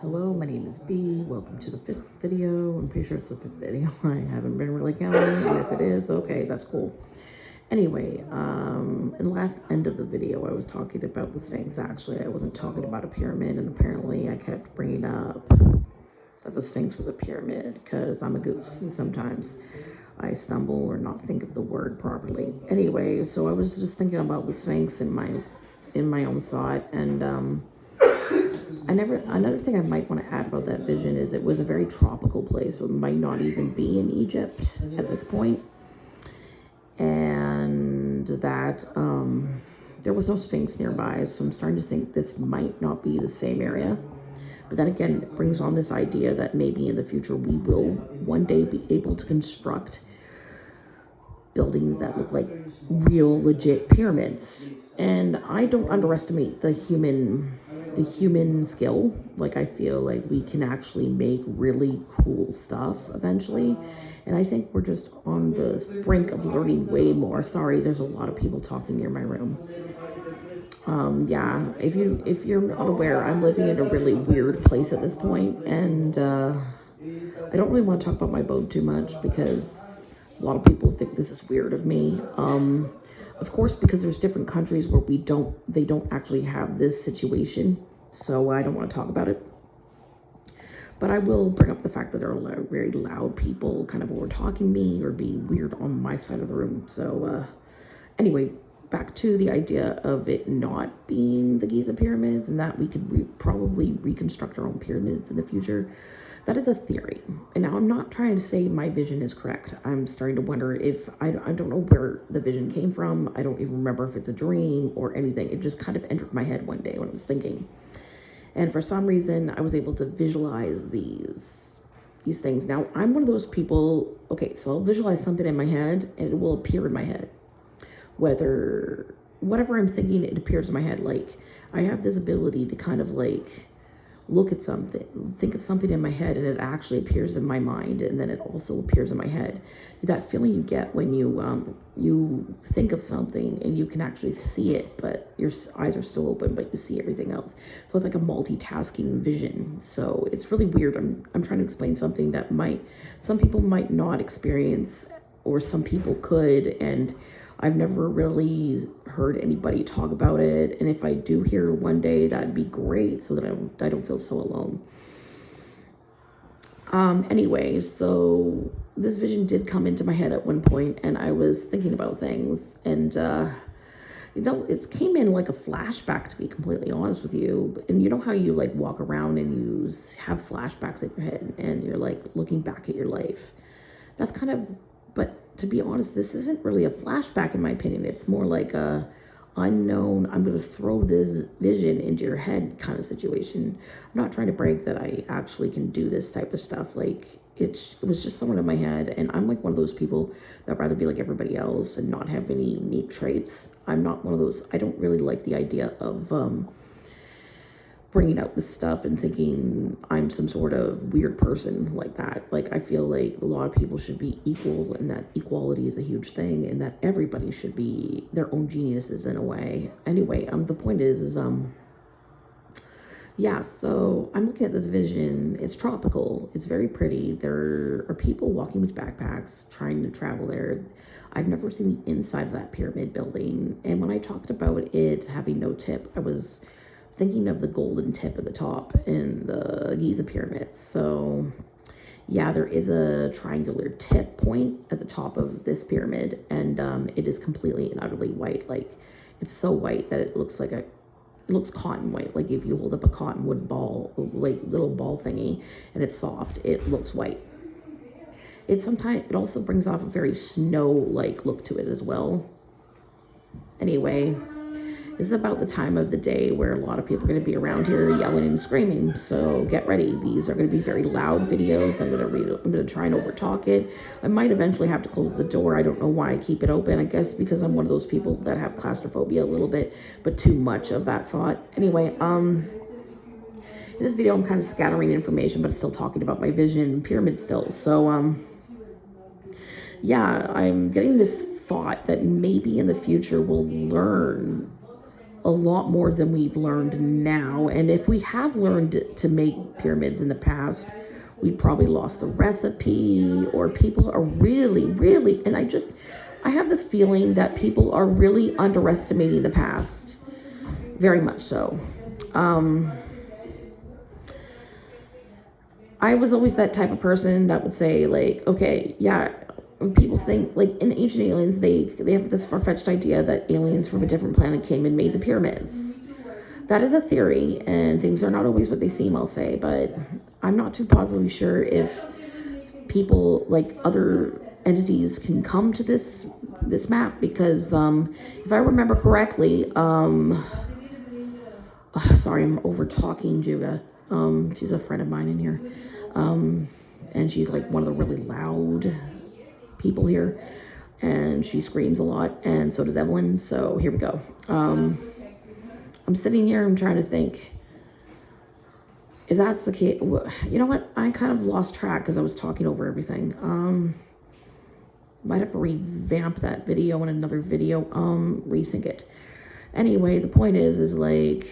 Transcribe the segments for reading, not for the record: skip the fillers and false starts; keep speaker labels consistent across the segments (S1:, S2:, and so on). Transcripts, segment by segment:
S1: Hello, my name is B. Welcome to the fifth video. I'm pretty sure it's the fifth video. I haven't been really counting, and if it is, okay, that's cool. Anyway, in the last end of the video, I was talking about the Sphinx. Actually, I wasn't talking about a pyramid, and apparently I kept bringing up that the Sphinx was a pyramid because I'm a goose, and sometimes I stumble or not think of the word properly. Anyway, so I was just thinking about the Sphinx in my own thought, and another thing I might want to add about that vision is it was a very tropical place, so it might not even be in Egypt at this point. And that there was no Sphinx nearby, so I'm starting to think this might not be the same area. But then again, it brings on this idea that maybe in the future we will one day be able to construct buildings that look like real legit pyramids. And I don't underestimate the human skill. Like, I feel like we can actually make really cool stuff eventually, and I think we're just on the brink of learning way more. Sorry, there's a lot of people talking near my room. Yeah, if you're not aware, I'm living in a really weird place at this point, and I don't really want to talk about my boat too much because a lot of people think this is weird of me. Of course, because there's different countries where they don't actually have this situation, so I don't want to talk about it. But I will bring up the fact that there are very loud people kind of over talking me or being weird on my side of the room. So anyway, back to the idea of it not being the Giza pyramids and that we could probably reconstruct our own pyramids in the future. That is a theory. And now I'm not trying to say my vision is correct. I'm starting to wonder if I don't know where the vision came from. I don't even remember if it's a dream or anything. It just kind of entered my head one day when I was thinking. And for some reason, I was able to visualize these things. Now, I'm one of those people, okay, so I'll visualize something in my head and it will appear in my head. Whatever I'm thinking, it appears in my head. Like, I have this ability to kind of like look at something, think of something in my head, and it actually appears in my mind, and then it also appears in my head. That feeling you get when you think of something and you can actually see it, but your eyes are still open, but you see everything else. So it's like a multitasking vision. So it's really weird. I'm trying to explain something that some people might not experience, or some people could, and I've never really heard anybody talk about it. And if I do hear one day, that'd be great so that I don't feel so alone. Anyway, so this vision did come into my head at one point, and I was thinking about things, and it came in like a flashback, to be completely honest with you. And you know how you like walk around and you have flashbacks in your head and you're like looking back at your life. That's kind of, but to be honest, this isn't really a flashback in my opinion. It's more like a unknown, I'm going to throw this vision into your head kind of situation. I'm not trying to brag that I actually can do this type of stuff. Like, it was just thrown in my head, and I'm like one of those people that rather be like everybody else and not have any unique traits. I'm not one of those. I don't really like the idea of bringing out this stuff and thinking I'm some sort of weird person like that. Like, I feel like a lot of people should be equal, and that equality is a huge thing, and that everybody should be their own geniuses in a way. Anyway, the point is yeah, so I'm looking at this vision. It's tropical. It's very pretty. There are people walking with backpacks trying to travel there. I've never seen the inside of that pyramid building. And when I talked about it having no tip, I was thinking of the golden tip at the top in the Giza pyramids. So yeah, there is a triangular tip point at the top of this pyramid, and it is completely and utterly white. Like, it's so white that it looks cotton white. Like, if you hold up a cottonwood ball, like little ball thingy, and it's soft, it looks white. It also brings off a very snow-like look to it as well. Anyway, this is about the time of the day where a lot of people are going to be around here yelling and screaming. So get ready. These are going to be very loud videos. I'm going to try and overtalk it. I might eventually have to close the door. I don't know why I keep it open. I guess because I'm one of those people that have claustrophobia a little bit, but too much of that thought. Anyway, in this video, I'm kind of scattering information, but still talking about my vision pyramid still. So, yeah, I'm getting this thought that maybe in the future we'll learn a lot more than we've learned now. And if we have learned to make pyramids in the past, we probably lost the recipe, or people are really, and I have this feeling that people are really underestimating the past, very much so. Um, I was always that type of person that would say, like, okay, yeah, people think, like, in Ancient Aliens, they have this far-fetched idea that aliens from a different planet came and made the pyramids. That is a theory, and things are not always what they seem, I'll say, but I'm not too positively sure if people, like other entities, can come to this map, because if I remember correctly, sorry, I'm over talking Juga. She's a friend of mine in here. And she's like one of the really loud people here. And she screams a lot, and so does Evelyn. So here we go. I'm sitting here, I'm trying to think. If that's the case, you know what? I kind of lost track because I was talking over everything. Might have to revamp that video in another video. Rethink it. Anyway, the point is like,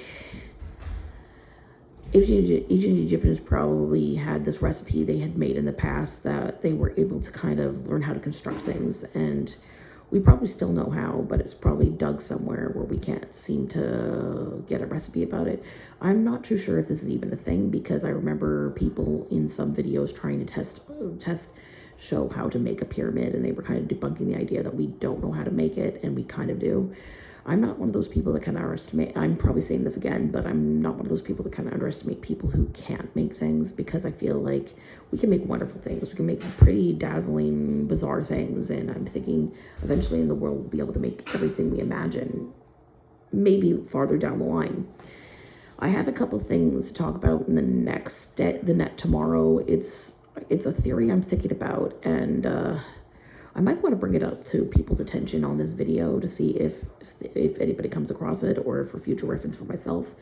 S1: ancient Egyptians probably had this recipe they had made in the past that they were able to kind of learn how to construct things, and we probably still know how, but it's probably dug somewhere where we can't seem to get a recipe about it. I'm not too sure if this is even a thing, because I remember people in some videos trying to show how to make a pyramid, and they were kind of debunking the idea that we don't know how to make it, and we kind of do. I'm not one of those people that kind of underestimate, I'm probably saying this again, but I'm not one of those people that kind of underestimate people who can't make things, because I feel like we can make wonderful things. We can make pretty dazzling, bizarre things, and I'm thinking eventually in the world we'll be able to make everything we imagine, maybe farther down the line. I have a couple things to talk about in the next day, tomorrow. It's a theory I'm thinking about, and I might want to bring it up to people's attention on this video to see if anybody comes across it, or for future reference for myself.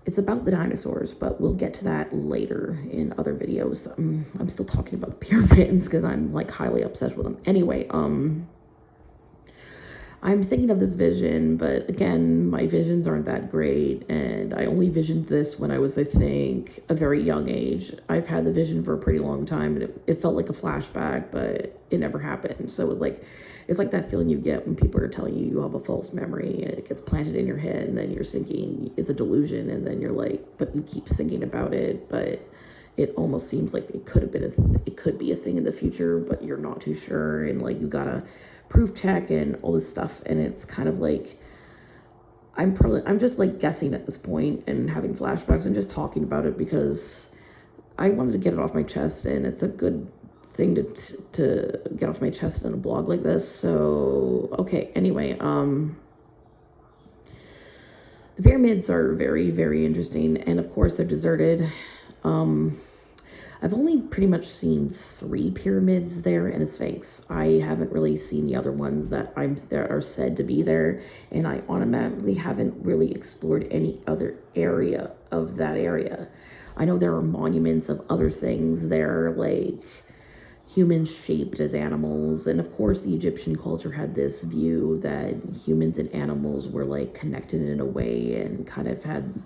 S1: It's about the dinosaurs, but we'll get to that later in other videos. I'm still talking about the pyramids because I'm like highly obsessed with them. Anyway, I'm thinking of this vision, but again, my visions aren't that great, and I only visioned this when I was, I think, a very young age. I've had the vision for a pretty long time, and it felt like a flashback, but it never happened. So it's like that feeling you get when people are telling you have a false memory, and it gets planted in your head, and then you're thinking it's a delusion, and then you're like, but you keep thinking about it, but it almost seems like it could be a thing in the future, but you're not too sure, and like you gotta proof check and all this stuff, and it's kind of like I'm just like guessing at this point and having flashbacks and just talking about it because I wanted to get it off my chest, and it's a good thing to get off my chest in a blog like this. So okay, anyway, the pyramids are very interesting, and of course they're deserted. I've only pretty much seen 3 pyramids there and a sphinx. I haven't really seen the other ones that are said to be there, and I automatically haven't really explored any other area of that area. I know there are monuments of other things there, like humans shaped as animals, and of course the Egyptian culture had this view that humans and animals were like connected in a way and kind of had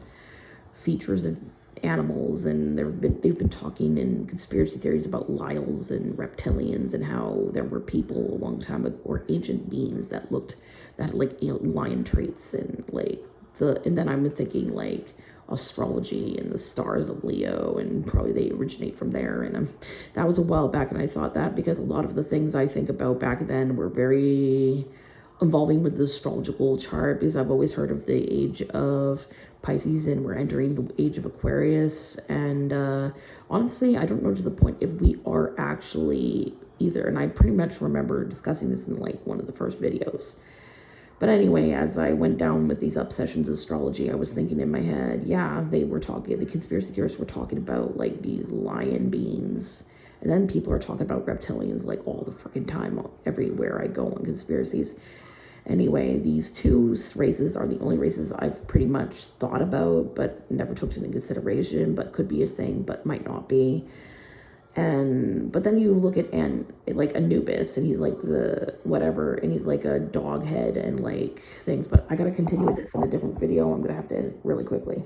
S1: features of animals, and they've been talking in conspiracy theories about Lyles and reptilians, and how there were people a long time ago, or ancient beings that had like lion traits, and like and then I'm thinking like astrology and the stars of Leo, and probably they originate from there. And that was a while back, and I thought that because a lot of the things I think about back then were very involving with the astrological chart, because I've always heard of the age of Pisces, and we're entering the age of Aquarius. And honestly, I don't know to the point if we are actually either, and I pretty much remember discussing this in like one of the first videos. But anyway, as I went down with these obsessions of astrology, I was thinking in my head, yeah, the conspiracy theorists were talking about like these lion beings, and then people are talking about reptilians like all the freaking time, everywhere I go on conspiracies. Anyway, these 2 races are the only races I've pretty much thought about, but never took into consideration, but could be a thing, but might not be. And but then you look at like Anubis, and he's like the whatever, and he's like a dog head and like things. But I gotta continue with this in a different video. I'm gonna have to end it really quickly.